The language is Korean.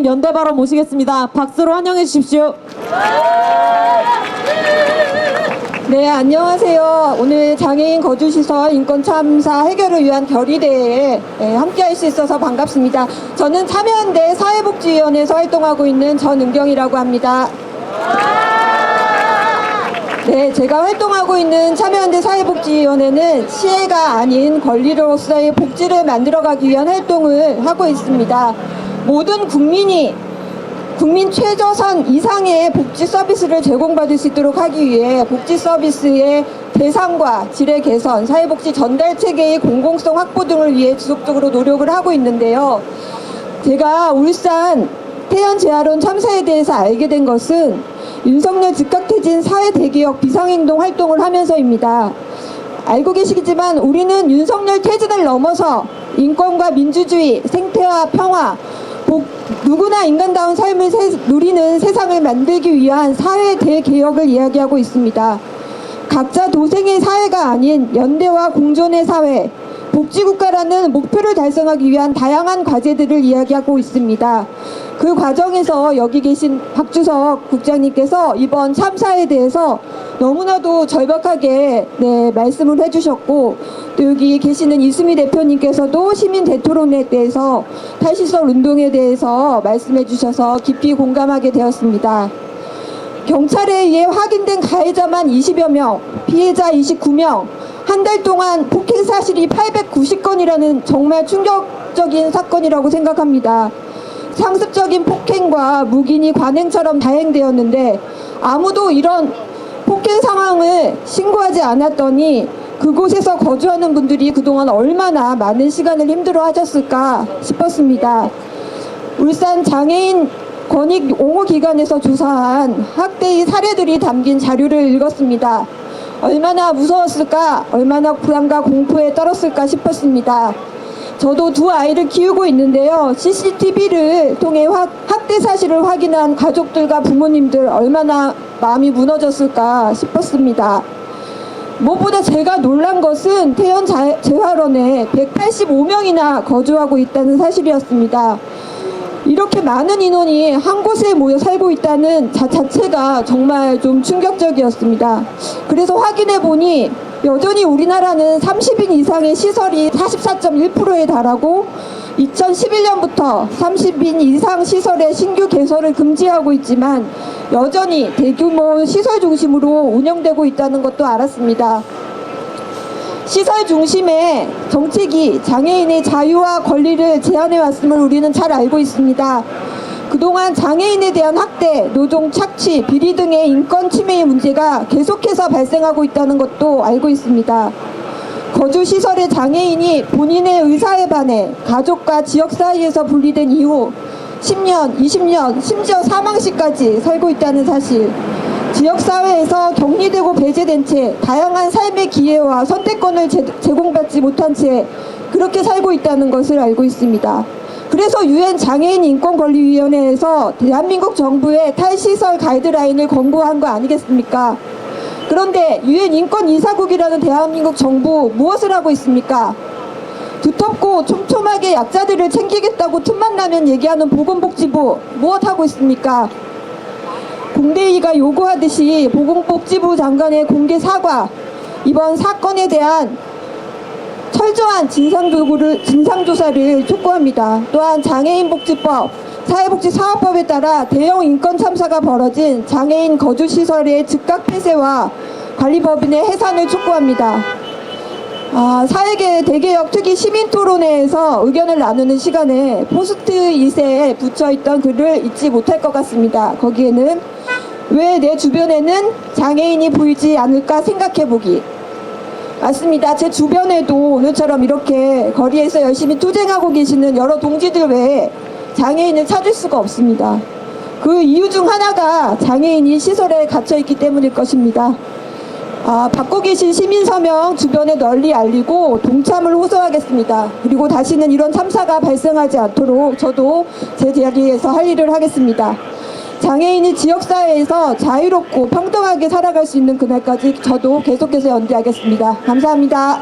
연대바로 모시겠습니다. 박수로 환영해 주십시오. 네, 안녕하세요. 오늘 장애인 거주시설 인권참사 해결을 위한 결의대회에 함께할 수 있어서 반갑습니다. 저는 참여연대 사회복지위원회에서 활동하고 있는 전은경이라고 합니다. 네, 제가 활동하고 있는 참여연대 사회복지위원회는 시혜가 아닌 권리로서의 복지를 만들어가기 위한 활동을 하고 있습니다. 모든 국민 최저선 이상의 복지 서비스를 제공받을 수 있도록 하기 위해 복지 서비스의 대상과 질의 개선, 사회복지 전달 체계의 공공성 확보 등을 위해 지속적으로 노력을 하고 있는데요. 제가 울산 태연 재활원 참사에 대해서 알게 된 것은 윤석열 즉각퇴진 사회 대개혁 비상행동 활동을 하면서입니다. 알고 계시겠지만 우리는 윤석열 퇴진을 넘어서 인권과 민주주의, 생태와 평화, 누구나 인간다운 삶을 누리는 세상을 만들기 위한 사회 대개혁을 이야기하고 있습니다. 각자 도생의 사회가 아닌 연대와 공존의 사회, 복지국가라는 목표를 달성하기 위한 다양한 과제들을 이야기하고 있습니다. 그 과정에서 여기 계신 박주석 국장님께서 이번 참사에 대해서 너무나도 절박하게 말씀을 해주셨고, 또 여기 계시는 이수미 대표님께서도 시민 대토론에 대해서 탈시설 운동에 대해서 말씀해 주셔서 깊이 공감하게 되었습니다. 경찰에 의해 확인된 가해자만 20여 명, 피해자 29명, 한 달 동안 폭행 사실이 890건이라는 정말 충격적인 사건이라고 생각합니다. 상습적인 폭행과 묵인이 관행처럼 다행되었는데 아무도 이런 폭행 상황을 신고하지 않았더니 그곳에서 거주하는 분들이 그동안 얼마나 많은 시간을 힘들어 하셨을까 싶었습니다. 울산 장애인 권익 옹호기관에서 조사한 학대의 사례들이 담긴 자료를 읽었습니다. 얼마나 무서웠을까, 얼마나 불안과 공포에 떨었을까 싶었습니다. 저도 두 아이를 키우고 있는데요. CCTV를 통해 학대 사실을 확인한 가족들과 부모님들 얼마나 마음이 무너졌을까 싶었습니다. 무엇보다 제가 놀란 것은 태연 재활원에 185명이나 거주하고 있다는 사실이었습니다. 이렇게 많은 인원이 한 곳에 모여 살고 있다는 자체가 정말 좀 충격적이었습니다. 그래서 확인해 보니 여전히 우리나라는 30인 이상의 시설이 44.1%에 달하고 2011년부터 30인 이상 시설의 신규 개설을 금지하고 있지만 여전히 대규모 시설 중심으로 운영되고 있다는 것도 알았습니다. 시설 중심의 정책이 장애인의 자유와 권리를 제한해 왔음을 우리는 잘 알고 있습니다. 그동안 장애인에 대한 학대, 노동 착취, 비리 등의 인권 침해의 문제가 계속해서 발생하고 있다는 것도 알고 있습니다. 거주시설의 장애인이 본인의 의사에 반해 가족과 지역 사이에서 분리된 이후 10년, 20년, 심지어 사망시까지 살고 있다는 사실, 지역사회에서 격리되고 배제된 채 다양한 삶의 기회와 선택권을 제공받지 못한 채 그렇게 살고 있다는 것을 알고 있습니다. 그래서 유엔 장애인 인권권리위원회에서 대한민국 정부에 탈시설 가이드라인을 권고한 거 아니겠습니까? 그런데 유엔 인권이사국이라는 대한민국 정부 무엇을 하고 있습니까? 두텁고 촘촘하게 약자들을 챙기겠다고 틈만 나면 얘기하는 보건복지부 무엇하고 있습니까? 공대위가 요구하듯이 보건복지부 장관의 공개 사과, 이번 사건에 대한 철저한 진상조사를 촉구합니다. 또한 장애인복지법, 사회복지사업법에 따라 대형 인권 참사가 벌어진 장애인 거주시설의 즉각 폐쇄와 관리법인의 해산을 촉구합니다. 사회계 대개혁 특위 시민토론회에서 의견을 나누는 시간에 포스트잇에 붙여있던 글을 잊지 못할 것 같습니다. 거기에는 왜 내 주변에는 장애인이 보이지 않을까 생각해보기. 맞습니다. 제 주변에도 오늘처럼 이렇게 거리에서 열심히 투쟁하고 계시는 여러 동지들 외에 장애인을 찾을 수가 없습니다. 그 이유 중 하나가 장애인이 시설에 갇혀있기 때문일 것입니다. 받고 계신 시민서명 주변에 널리 알리고 동참을 호소하겠습니다. 그리고 다시는 이런 참사가 발생하지 않도록 저도 제 자리에서 할 일을 하겠습니다. 장애인이 지역사회에서 자유롭고 평등하게 살아갈 수 있는 그날까지 저도 계속해서 연대하겠습니다. 감사합니다.